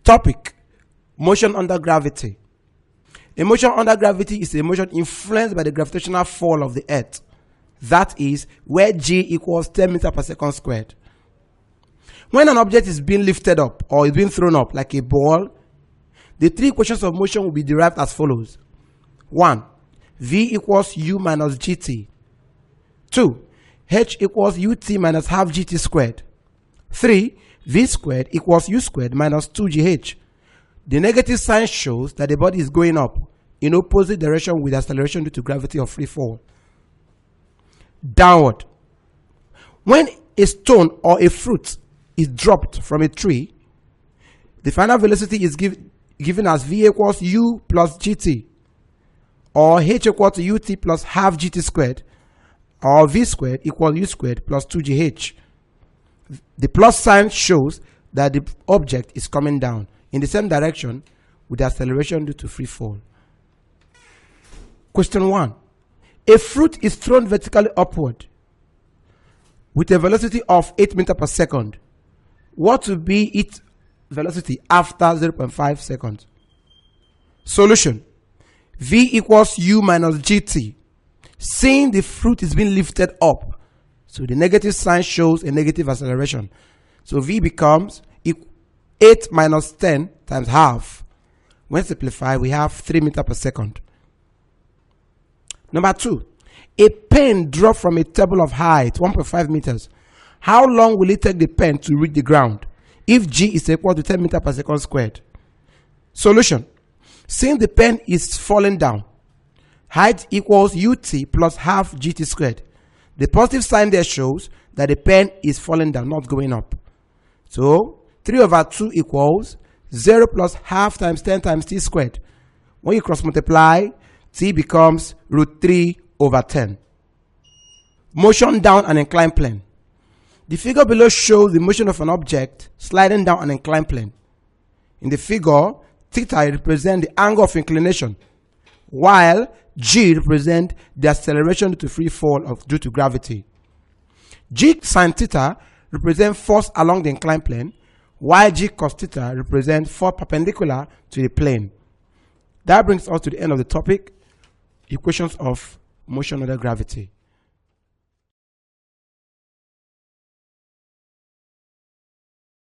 Topic: motion under gravity. A motion under gravity is a motion influenced by the gravitational fall of the earth. That is, where g equals 10 meters per second squared. When an object is being lifted up or is being thrown up like a ball, the three equations of motion will be derived as follows. 1. V equals u minus gt. 2. H equals ut minus half gt squared. 3. V squared equals u squared minus 2gh. The negative sign shows that the body is going up in opposite direction with acceleration due to gravity of free fall. Downward. When a stone or a fruit is dropped from a tree, the final velocity is given as v equals u plus gt, or h equals to ut plus half gt squared, or v squared equals u squared plus 2gh. The plus sign shows that the object is coming down in the same direction with the acceleration due to free fall. Question 1. A fruit is thrown vertically upward with a velocity of 8 meters per second. What will be its velocity after 0.5 seconds? Solution: v equals u minus gt. Seeing the fruit is being lifted up, so the negative sign shows a negative acceleration. So v becomes 8 minus 10 times half. When simplified, we have 3 meters per second. Number 2. A pen dropped from a table of height 1.5 meters. How long will it take the pen to reach the ground if g is equal to 10 meters per second squared? Solution: since the pen is falling down, height equals ut plus half gt squared. The positive sign there shows that the pen is falling down, not going up. So 3 over 2 equals 0 plus half times 10 times t squared. When you cross multiply, t becomes root 3 over 10. Motion down an inclined plane. The figure below shows the motion of an object sliding down an inclined plane. In the figure, theta represents the angle of inclination, while g represents the acceleration due to free fall due to gravity. G sin theta represents force along the inclined plane, while g cos theta represents force perpendicular to the plane. That brings us to the end of the topic, equations of motion under gravity.